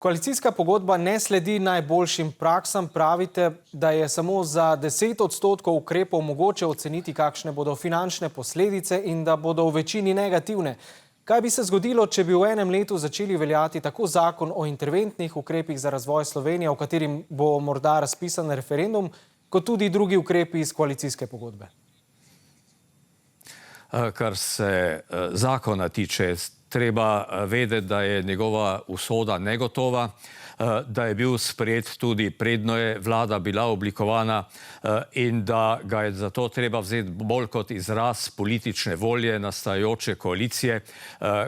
Koalicijska pogodba ne sledi najboljšim praksam. Pravite, da je samo za 10% ukrepov mogoče oceniti, kakšne bodo finančne posledice in da bodo v večini negativne. Kaj bi se zgodilo, če bi v enem letu začeli veljati tako zakon o interventnih ukrepih za razvoj Slovenije, o katerim bo morda razpisan referendum, kot tudi drugi ukrepi iz koalicijske pogodbe? Kar se zakona tiče, treba vedeti, da je njegova usoda negotova, da je bil sprejet tudi predno je vlada bila oblikovana in da ga je zato treba vzeti bolj kot izraz politične volje nastajajoče koalicije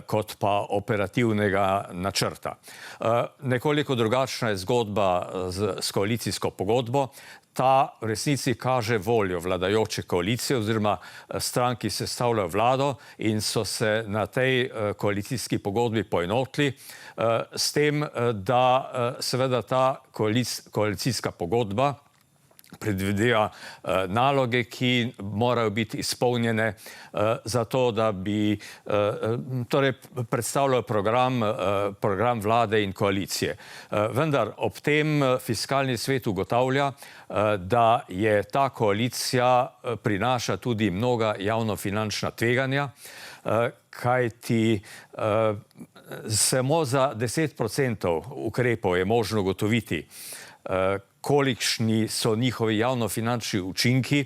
kot pa operativnega načrta. Nekoliko drugačna je zgodba s koalicijsko pogodbo. Ta v resnici kaže voljo vladajoče koalicije oziroma strank, ki sestavljajo vlado in so se na tej koalicijski pogodbi poenotili s tem, da seveda ta koalicijska pogodba predvideva naloge, ki morajo biti izpolnjene zato, da bi torej predstavljal program vlade in koalicije. Vendar ob tem Fiskalni svet ugotavlja, da je ta koalicija prinaša tudi mnoga javnofinančna tveganja, kajti samo za 10% ukrepov je možno ugotoviti, kolikšni so njihovi javnofinančni učinki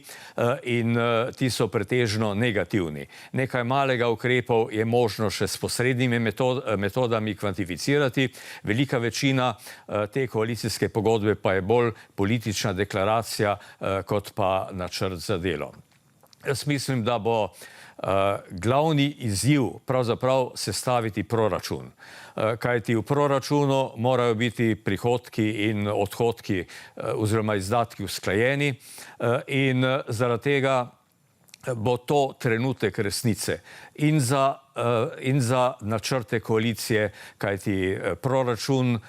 in ti so pretežno negativni. Nekaj malega ukrepov je možno še s posrednimi metodami kvantificirati. Velika večina te koalicijske pogodbe pa je bolj politična deklaracija kot pa načrt za delo. Jaz mislim, da bo glavni izziv pravzaprav sestaviti proračun. Kajti v proračunu morajo biti prihodki in odhodki oziroma izdatki usklajeni in zaradi tega bo to trenutek resnice in za načrte koalicije, kajti proračun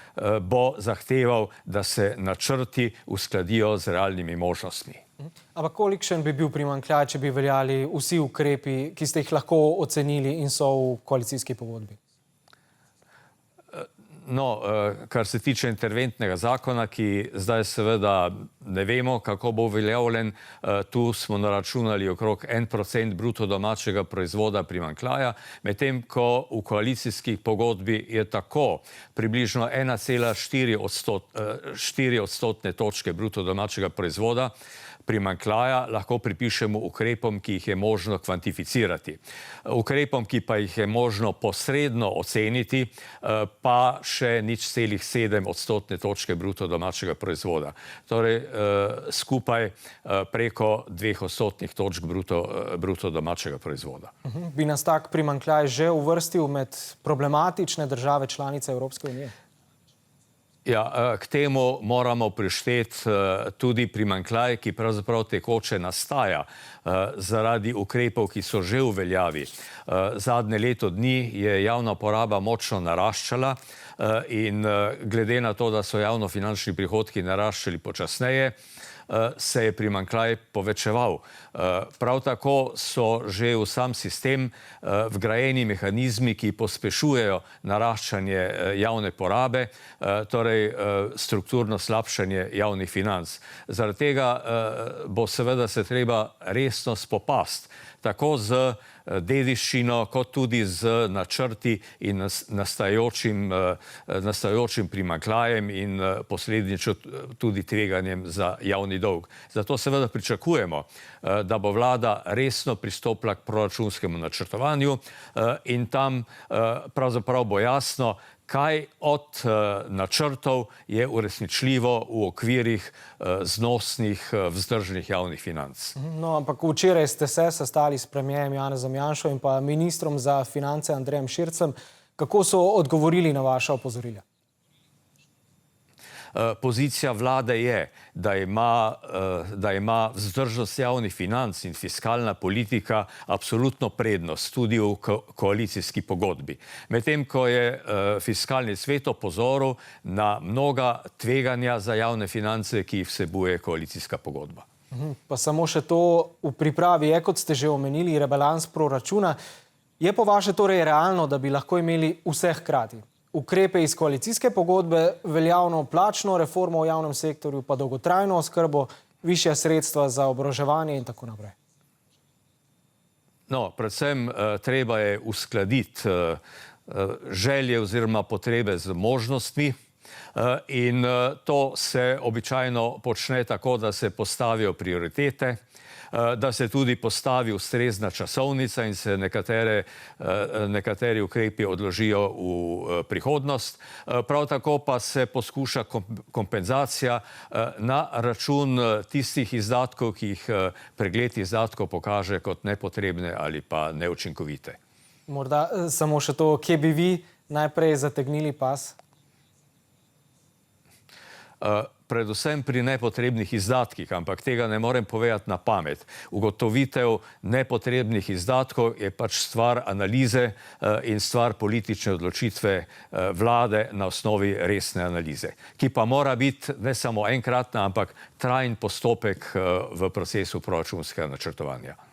bo zahteval, da se načrti uskladijo z realnimi možnostmi. Ampak kolikšen bi bil primanjkljaj, če bi veljali vsi ukrepi, ki ste jih lahko ocenili in so v koalicijski pogodbi? No, kar se tiče interventnega zakona, ki zdaj seveda ne vemo, kako bo uveljavljen, tu smo naračunali okrog 1% bruto domačega proizvoda primanjkljaja, medtem ko v koalicijski pogodbi je tako približno 1,4 odstotne točke bruto domačega proizvoda primanjkljaja lahko pripišemo ukrepom, ki jih je možno kvantificirati. Ukrepom, ki pa jih je možno posredno oceniti, pa še 0,7 odstotne točke bruto domačega proizvoda. Torej skupaj preko 2 odstotnih točk bruto domačega proizvoda. Bi nas tak primanjkljaj že uvrstil med problematične države članice Evropske unije? Ja, k temu moramo prišteti tudi primanjkljaj, ki pravzaprav tekoče nastaja zaradi ukrepov, ki so že v veljavi. Zadnje leto dni je javna poraba močno naraščala in glede na to, da so javnofinančni prihodki naraščali počasneje, se je primanjkljaj povečeval. Prav tako so že v sam sistem vgrajeni mehanizmi, ki pospešujejo naraščanje javne porabe, torej strukturno slabšanje javnih financ. Zaradi tega bo seveda se treba resno spopasti, tako z dediščino, kot tudi z načrti in nastajajočim primanjkljajem in posledično tudi tveganjem za javni dolg. Zato seveda pričakujemo, da bo vlada resno pristopila k proračunskemu načrtovanju in tam pravzaprav bo jasno, kaj od načrtov je uresničljivo v okvirih znosnih, vzdržnih javnih financ. No, ampak včeraj ste se sestali s premierjem Janezom Janšo in pa ministrom za finance Andrejem Šircem. Kako so odgovorili na vaša opozorila? Pozicija vlade je, da ima vzdržnost javnih financ in fiskalna politika absolutno prednost tudi v koalicijski pogodbi. Medtem ko je Fiskalni svet opozoril na mnoga tveganja za javne finance, ki jih vsebuje koalicijska pogodba. Pa samo še to, v pripravi je, kot ste že omenili, rebalans proračuna. Je po vaše torej realno, da bi lahko imeli vse hkrati? ukrepe iz koalicijske pogodbe, veljavno plačno reformo v javnem sektorju, pa dolgotrajno oskrbo, višja sredstva za oboroževanje in tako naprej? No, predvsem treba je uskladiti želje oziroma potrebe z možnostmi in to se običajno počne tako, da se postavijo prioritete, da se tudi postavi ustrezna časovnica in se nekateri ukrepi odložijo v prihodnost. Prav tako pa se poskuša kompenzacija na račun tistih izdatkov, ki jih pregled izdatkov pokaže kot nepotrebne ali pa neučinkovite. Morda samo še to, kje bi vi najprej zategnili pas? Predvsem pri nepotrebnih izdatkih, ampak tega ne morem povedati na pamet. Ugotovitev nepotrebnih izdatkov je pač stvar analize in stvar politične odločitve vlade na osnovi resne analize, ki pa mora biti ne samo enkratna, ampak trajen postopek v procesu proračunskega načrtovanja.